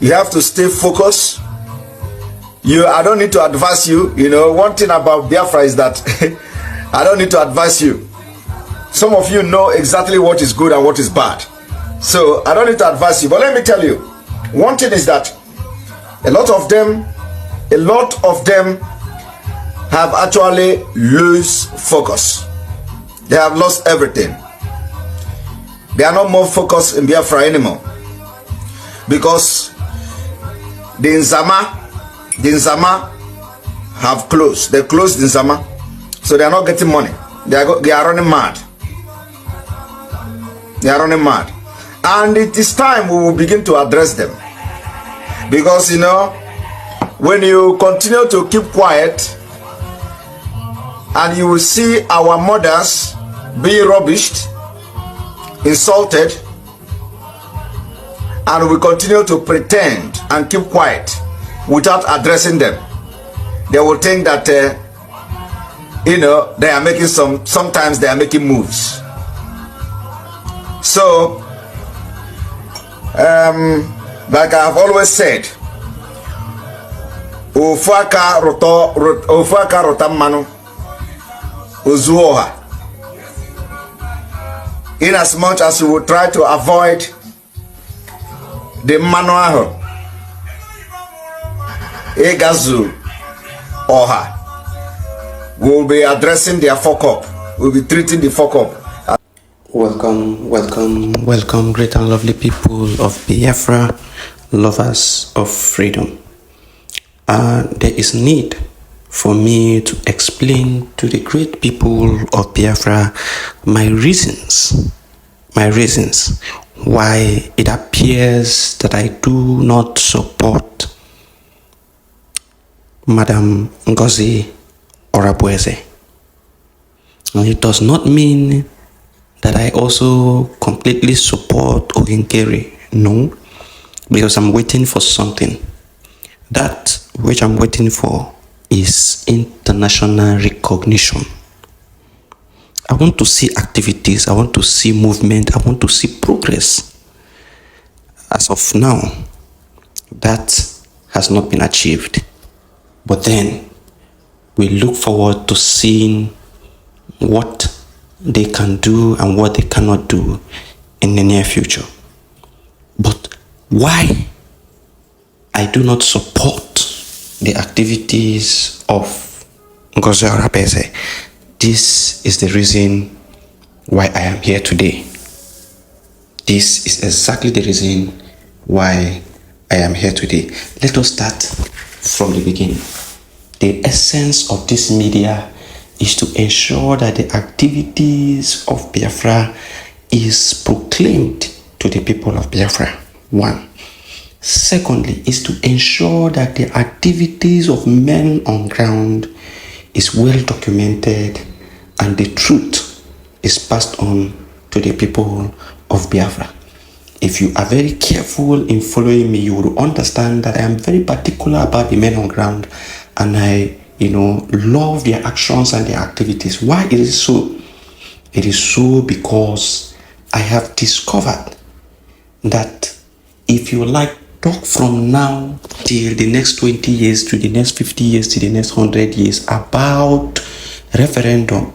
You have to stay focused. I don't need to advise you. You know, one thing about Biafra is that I don't need to advise you. Some of you know exactly what is good and what is bad. So I don't need to advise you. But let me tell you, one thing is that a lot of them have actually lost focus. They have lost everything. They are not more focused in Biafra anymore. Because the Nzama have closed. They closed the Nzama. So they are not getting money. They are running mad. They are running mad. And it is time we will begin to address them. Because, you know, when you continue to keep quiet, and you will see our mothers being rubbished, insulted, and we continue to pretend and keep quiet without addressing them, they will think that you know, they are making sometimes they are making moves. So like I have always said, Ofuaka rotamano Uzuoha. In as much as you will try to avoid the manual Egazu Oha, will be addressing their fuck up, will be treating the fuck up. Welcome, great and lovely people of Biafra, lovers of freedom. There is need for me to explain to the great people of Biafra my reasons why it appears that I do not support Madam Ngozi Orabueze. And it does not mean that I also completely support Oginkeri. No, because I'm waiting for something. That which I'm waiting for is international recognition. I want to see activities, I want to see movement, I want to see progress. As of now, that has not been achieved. But then, we look forward to seeing what they can do and what they cannot do in the near future. But why I do not support the activities of Ngozi Orabueze, this is the reason why I am here today. This is exactly the reason why I am here today. Let us start from the beginning. The essence of this media is to ensure that the activities of Biafra is proclaimed to the people of Biafra. One. Secondly, is to ensure that the activities of men on ground is well documented and the truth is passed on to the people of Biafra. If you are very careful in following me, you will understand that I am very particular about the men on ground, and I, love their actions and their activities. Why is it so? It is so because I have discovered that if you talk from now till the next 20 years, to the next 50 years, to the next 100 years about referendum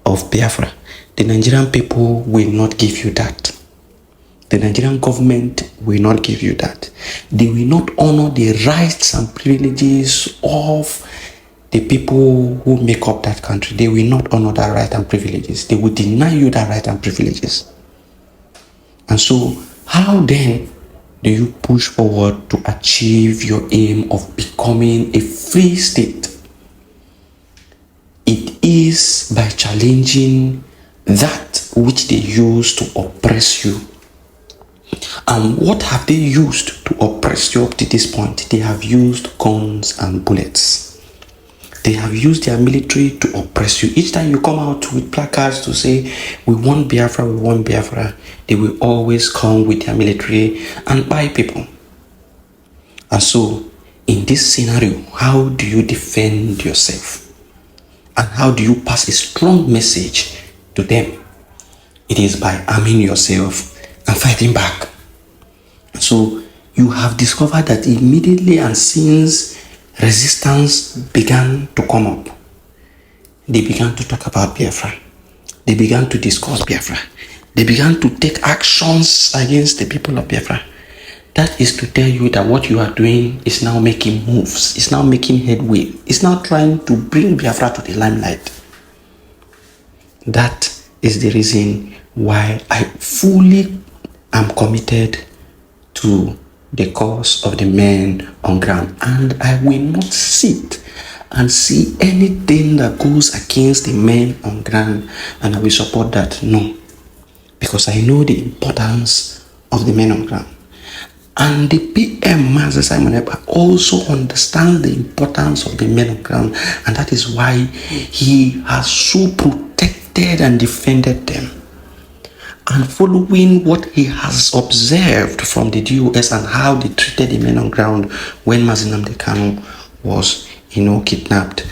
of Biafra, the Nigerian people will not give you that. The Nigerian government will not give you that. They will not honor the rights and privileges of the people who make up that country. They will not honor that right and privileges. They will deny you that right and privileges. And so, how then do you push forward to achieve your aim of becoming a free state? It is by challenging that which they use to oppress you. And what have they used to oppress you up to this point? They have used guns and bullets. They have used their military to oppress you. Each time you come out with placards to say, we want Biafra, they will always come with their military and buy people. And so, in this scenario, how do you defend yourself? And how do you pass a strong message to them? It is by arming yourself and fighting back. So, you have discovered that immediately and since resistance began to come up, they began to talk about Biafra. They began to discuss Biafra. They began to take actions against the people of Biafra. That is to tell you that what you are doing is now making moves. It's now making headway. It's now trying to bring Biafra to the limelight. That is the reason why I fully am committed to the cause of the men on ground. And I will not sit and see anything that goes against the men on ground, and I will support that. No. Because I know the importance of the men on ground. And the PM, Master Simon Ekpa, also understands the importance of the men on ground. And that is why he has so protected and defended them. And following what he has observed from the DOS and how they treated the men on ground when Mazi Nnamdi Kanu was, kidnapped,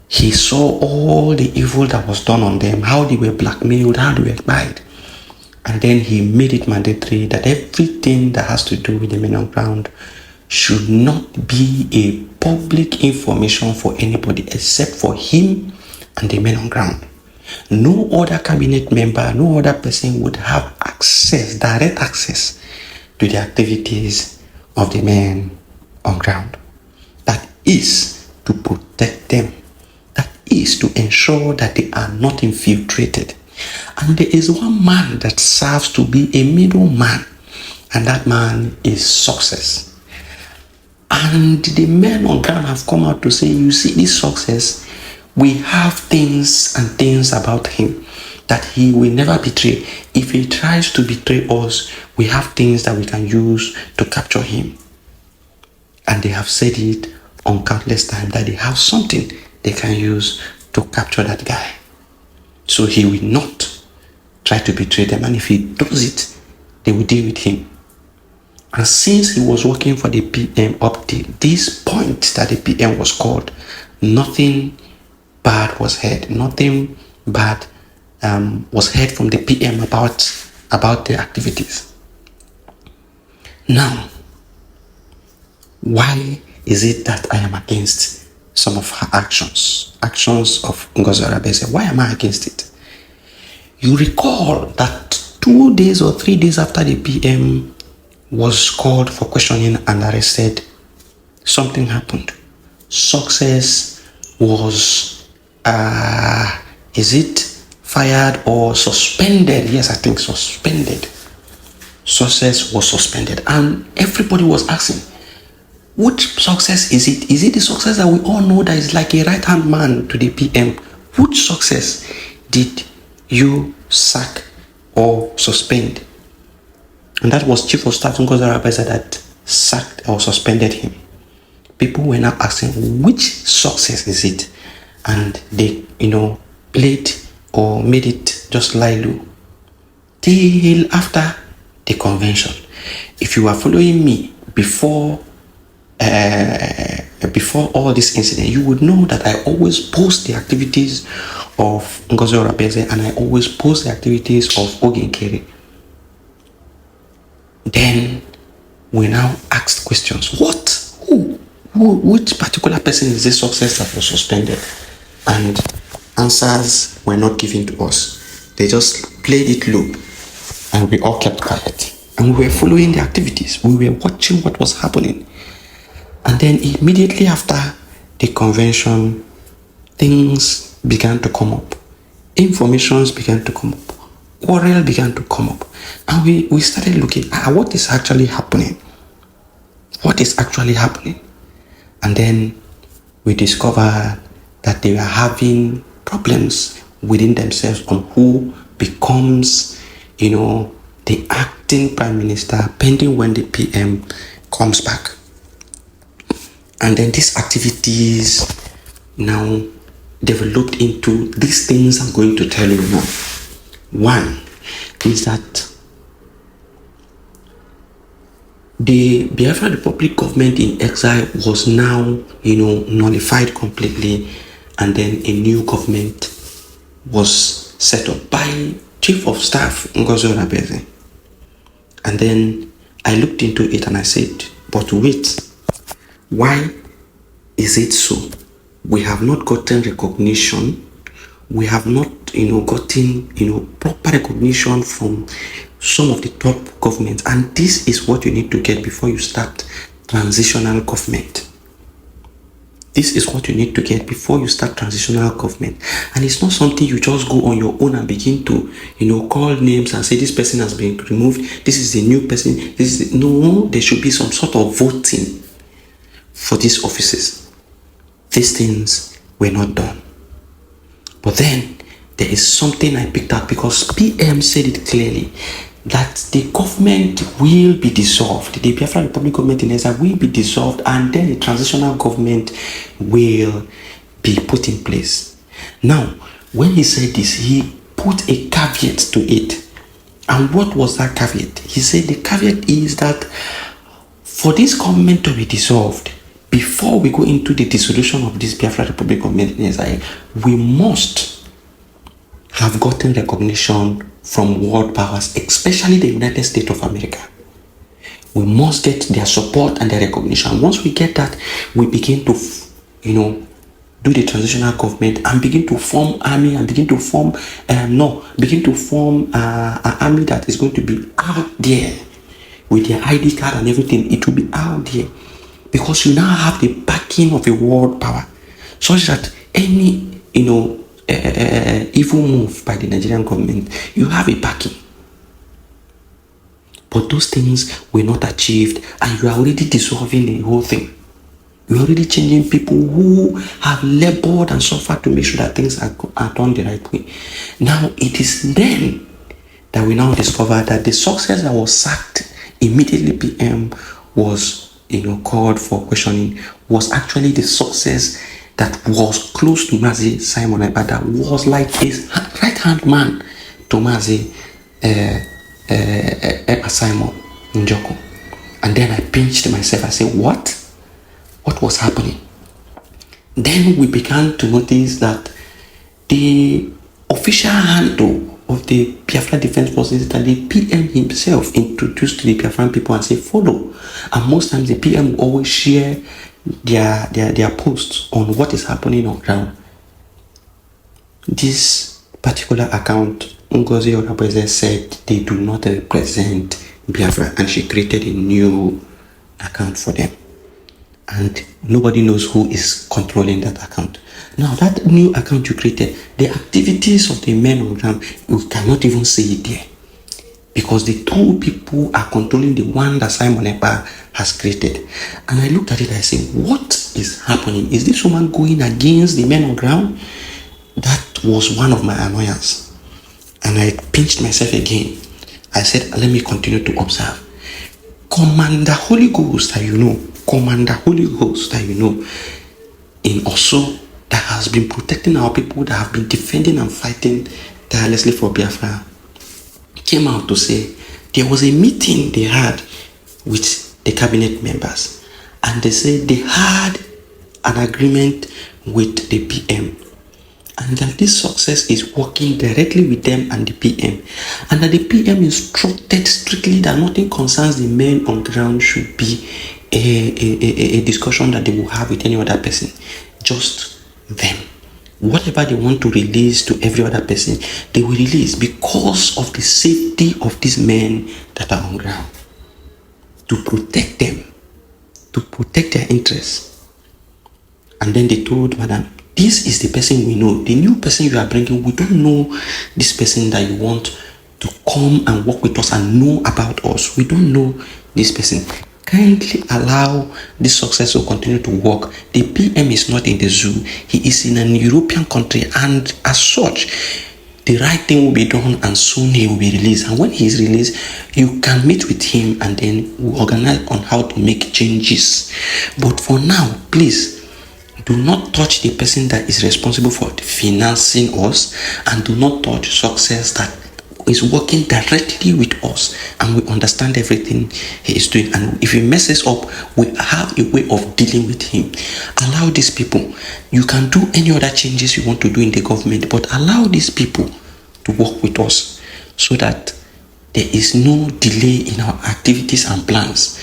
he saw all the evil that was done on them, how they were blackmailed, how they were lied. And then he made it mandatory that everything that has to do with the men on ground should not be a public information for anybody except for him and the men on ground. No other cabinet member, no other person would have access, direct access to the activities of the men on ground. That is to protect them. That is to ensure that they are not infiltrated. And there is one man that serves to be a middleman, and that man is Success. And the men on ground have come out to say, you see, this Success, we have things and things about him that he will never betray. If he tries to betray us, we have things that we can use to capture him. And they have said it on countless times that they have something they can use to capture that guy. So he will not try to betray them. And if he does it, they will deal with him. And since he was working for the PM up to this point that the PM was called, nothing bad was heard. Nothing bad was heard from the PM about their activities. Now, why is it that I am against some of her actions of Ngozi Orebeze? Why am I against it? You recall that 2 days or 3 days after the PM was called for questioning and arrested, something happened. Success was, is it fired or suspended? Yes, I think suspended. Success was suspended, and everybody was asking, which Success is it? Is it the Success that we all know that is like a right-hand man to the PM? Which Success did you sack or suspend? And that was Chief of Staff Ngozi Orebeze that sacked or suspended him. People were now asking, which Success is it? And they, played or made it just lie low till after the convention. If you are following me before all this incident, you would know that I always post the activities of Ngozi Orebeze and I always post the activities of Oginkere. Then we now asked questions. Which particular person is this Success that was suspended? And answers were not given to us. They just played it loop and we all kept quiet. And we were following the activities. We were watching what was happening. And then immediately after the convention, things began to come up. Informations began to come up. Quarrel began to come up. And we started looking at what is actually happening. What is actually happening? And then we discovered that they were having problems within themselves on who becomes, the acting prime minister pending when the PM comes back. And then these activities now developed into these things I'm going to tell you now. One is that the Biafra Republic government in exile was now, nullified completely, and then a new government was set up by Chief of Staff Ngozi Orebeze. And then I looked into it and I said, but wait, why is it so? We have not gotten recognition. We have not, gotten, proper recognition from some of the top governments. And this is what you need to get before you start transitional government. This is what you need to get before you start transitional government. And it's not something you just go on your own and begin to, call names and say this person has been removed. This is the new person. No, there should be some sort of voting for these offices. These things were not done. But then there is something I picked out, because PM said it clearly that the government will be dissolved. The Biafra Republic government in Ezra will be dissolved, and then a transitional government will be put in place. Now, when he said this, he put a caveat to it. And what was that caveat? He said the caveat is that for this government to be dissolved, before we go into the dissolution of this Biafra Republic government in Ezra, we must have gotten recognition from world powers, especially the United States of America. We must get their support and their recognition. Once we get that, we begin to, do the transitional government and begin to form army and begin to form an army that is going to be out there with their ID card and everything. It will be out there because you now have the backing of a world power, such that any, evil move by the Nigerian government, you have a backing. But those things were not achieved, and you are already dissolving the whole thing. You are already changing people who have labored and suffered to make sure that things are done the right way. Now, it is then that we now discover that the success that was sacked immediately PM was, called for questioning, was actually the success that was close to Mazi Simon Ekpa, that was like his right-hand man to Mazi Ekpa Simon Njoko. And then I pinched myself. I said, what? What was happening? Then we began to notice that the official handle of the Biafra Defense Forces that the PM himself introduced to the Biafran people and say follow. And most times the PM will always share their posts on what is happening on ground. This particular account, Ngozi Onabueze said they do not represent Biafra, and she created a new account for them. And nobody knows who is controlling that account. Now, that new account you created, the activities of the men on ground, we cannot even see it there. Because the two people are controlling the one that Simon Ekpa has created. And I looked at it, I said, what is happening? Is this woman going against the men on ground? That was one of my annoyances. And I pinched myself again. I said, let me continue to observe. Commander Holy Ghost that you know, in Oso, that has been protecting our people, that have been defending and fighting tirelessly for Biafra, came out to say there was a meeting they had with the cabinet members, and they said they had an agreement with the PM, and that this success is working directly with them and the PM, and that the PM instructed strictly that nothing concerns the men on ground should be a discussion that they will have with any other person, just them. Whatever they want to release to every other person, they will release because of the safety of these men that are on ground. To protect them, to protect their interests. And then they told Madam, this is the person we know. The new person you are bringing, we don't know this person that you want to come and work with us and know about us. We don't know this person. Kindly allow this success to continue to work. The PM is not in the zoo. He is in an European country, and as such, the right thing will be done, and soon he will be released. And when he is released, you can meet with him and then we'll organize on how to make changes. But for now, please, do not touch the person that is responsible for financing us, and do not touch success that is working directly with us, and we understand everything he is doing. And if he messes up, we have a way of dealing with him. Allow these people. You can do any other changes you want to do in the government, but allow these people to work with us so that there is no delay in our activities and plans,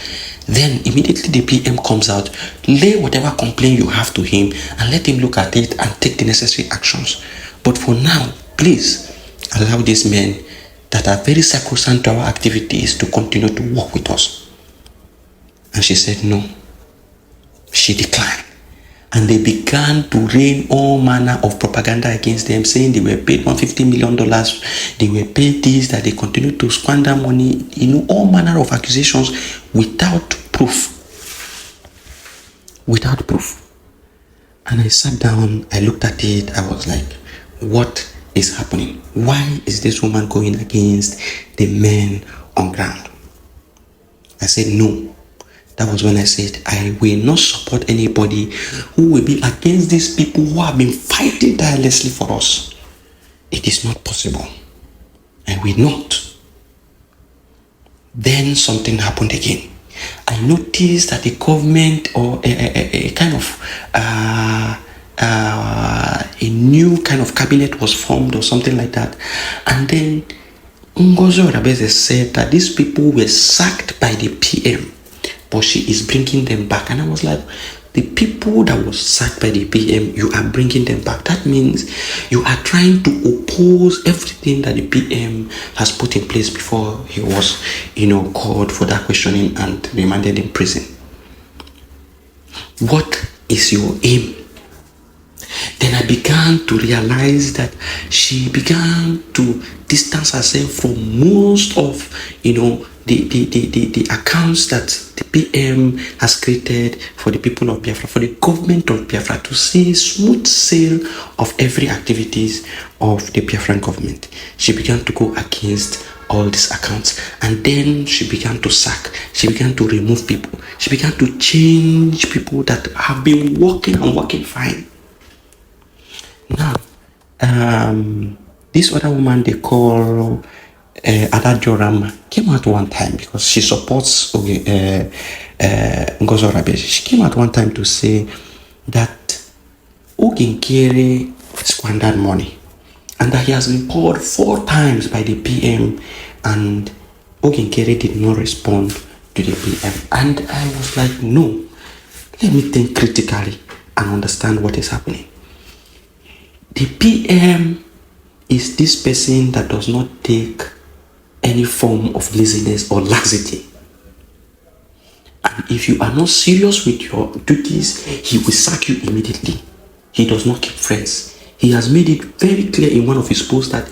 then immediately the PM comes out, lay whatever complaint you have to him and let him look at it and take the necessary actions. But for now, please allow these men that are very sacrosanct to our activities to continue to work with us. And she said no. She declined. And they began to rain all manner of propaganda against them, saying they were paid $150 million, they were paid this, that they continued to squander money, all manner of accusations without proof. Without proof. And I sat down, I looked at it, I was like, what is happening? Why is this woman going against the men on ground? I said no. That was when I said, I will not support anybody who will be against these people who have been fighting tirelessly for us. It is not possible. I will not. Then something happened again. I noticed that the government or a kind of a new kind of cabinet was formed or something like that. And then Ngozi Orebeze said that these people were sacked by the PM, but she is bringing them back. And I was like, the people that was sacked by the PM, you are bringing them back. That means you are trying to oppose everything that the PM has put in place before he was, called for that questioning and remanded in prison. What is your aim? Then I began to realize that she began to distance herself from most of, the accounts that the PM has created for the people of Biafra, for the government of Biafra, to see smooth sail of every activities of the Biafran government. She began to go against all these accounts, and then she began to sack, she began to remove people, she began to change people that have been working fine. Now, this other woman they call Ada Joram came out one time because she supports Ngozi Orebeze. She came out one time to say that Oginkere squandered money and that he has been called 4 times by the PM and Oginkere did not respond to the PM. And I was like, no, let me think critically and understand what is happening. The PM is this person that does not take any form of laziness or laxity. And if you are not serious with your duties, he will sack you immediately. He does not keep friends. He has made it very clear in one of his posts that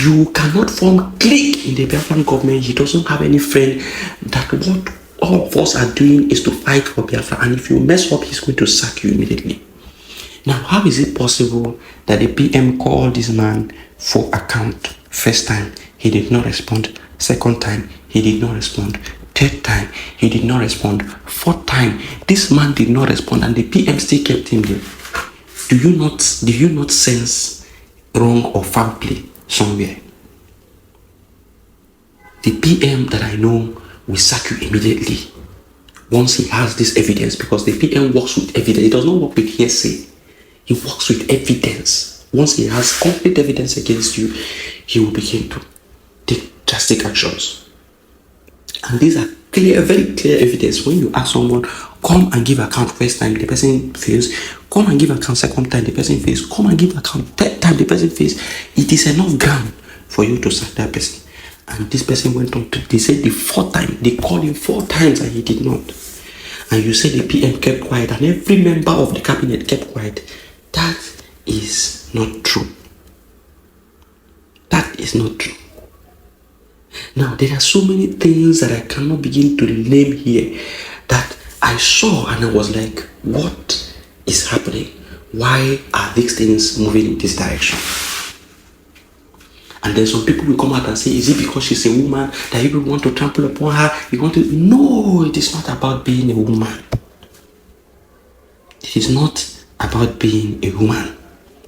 you cannot form clique in the Biafran government. He doesn't have any friend. That what all of us are doing is to fight for Biafra. And if you mess up, he's going to sack you immediately. Now, how is it possible that the PM called this man for account? First time, he did not respond. Second time, he did not respond. Third time, he did not respond. Fourth time, this man did not respond and the PM still kept him there. Do you not sense wrong or foul play somewhere? The PM that I know will sack you immediately once he has this evidence, because the PM works with evidence. He does not work with hearsay. He works with evidence. Once he has complete evidence against you, he will begin to take drastic actions. And these are clear, very clear evidence. When you ask someone, come and give account first time, the person fails. Come and give account second time, the person fails. Come and give account third time, the person fails. It is enough ground for you to sack that person. And this person went on to, they said the 4th time, they called him 4 times and he did not. And you said the PM kept quiet and every member of the cabinet kept quiet. That is not true. That is not true. Now, there are so many things that I cannot begin to name here that I saw and I was like, what is happening? Why are these things moving in this direction? And then some people will come out and say, is it because she's a woman that you want to trample upon her? You want to... No, it is not about being a woman. It is not about being a woman.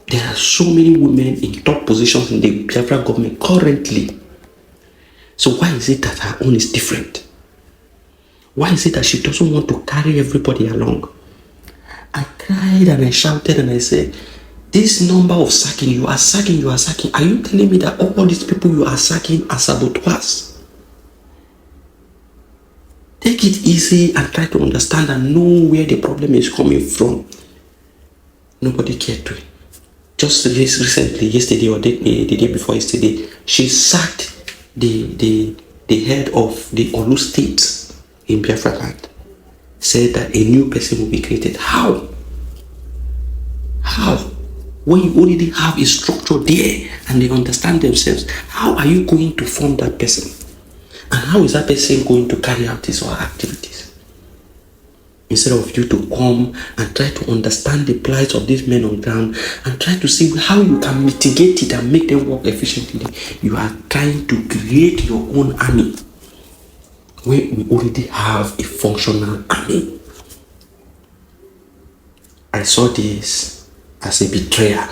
There are so many women in top positions in the Biafra government currently. So why is it that her own is different? Why is it that she doesn't want to carry everybody along? I cried and I shouted and I said, this number of sacking, you are sacking. Are you telling me that all these people you are sacking are saboteurs? Take it easy and try to understand and know where the problem is coming from. Nobody cared to. Just recently, yesterday or the day before yesterday, she sacked the head of the Olu state in Biafra land. Said that a new person will be created. How? How? When you already have a structure there and they understand themselves, how are you going to form that person? And how is that person going to carry out his or her activities? Instead of you to come and try to understand the plight of these men on ground and try to see how you can mitigate it and make them work efficiently, you are trying to create your own army when we already have a functional army. I saw this as a betrayal,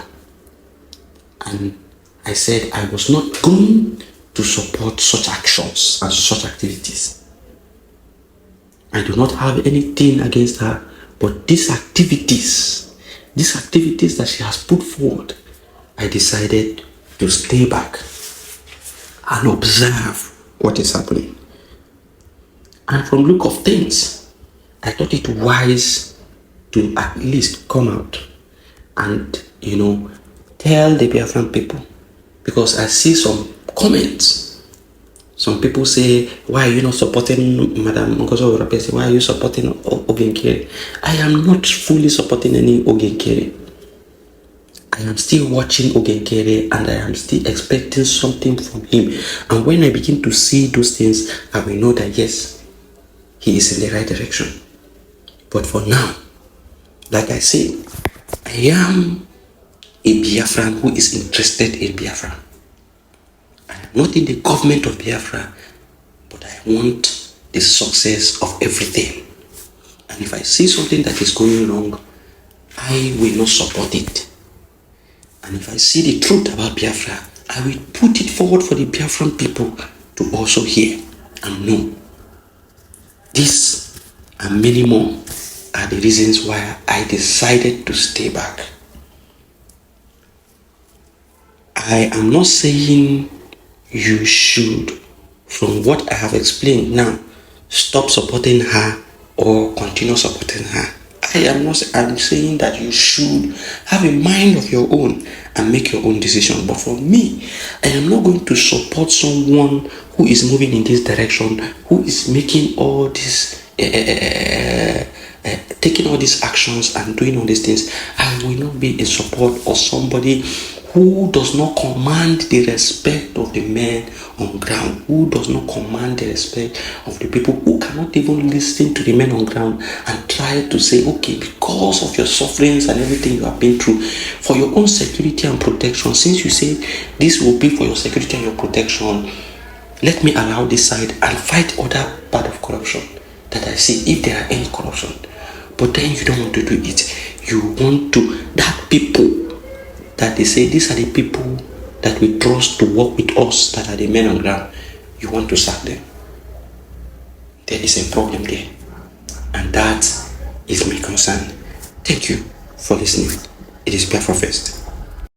and I said I was not going to support such actions and such activities. I do not have anything against her, but these activities that she has put forward, I decided to stay back and observe what is happening. And from look of things, I thought it wise to at least come out and, tell the Biafran people, because I see some comments. Some people say, why are you not supporting Madam Ngozo Rapese? Why are you supporting Ogenkere? I am not fully supporting any Ogenkere. I am still watching Ogenkere and I am still expecting something from him. And when I begin to see those things, I will know that yes, he is in the right direction. But for now, like I said, I am a Biafran who is interested in Biafra. I am not in the government of Biafra, but I want the success of everything. And if I see something that is going wrong, I will not support it. And if I see the truth about Biafra, I will put it forward for the Biafran people to also hear and know. This and many more are the reasons why I decided to stay back. I am not saying you should, from what I have explained now, stop supporting her or continue supporting her. I'm saying that you should have a mind of your own and make your own decision. But for me, I am not going to support someone who is moving in this direction, who is making all this, taking all these actions and doing all these things. I will not be in support of somebody who does not command the respect of the men on ground, who does not command the respect of the people, who cannot even listen to the men on ground and try to say, okay, because of your sufferings and everything you have been through, for your own security and protection, since you say this will be for your security and your protection, let me allow this side and fight other part of corruption that I see, if there are any corruption. But then you don't want to do it. You want to, that people that they say these are the people that we trust to work with us, that are the men on ground, you want to sack them. There is a problem there, and that is my concern. Thank you for listening. It is Biafra First.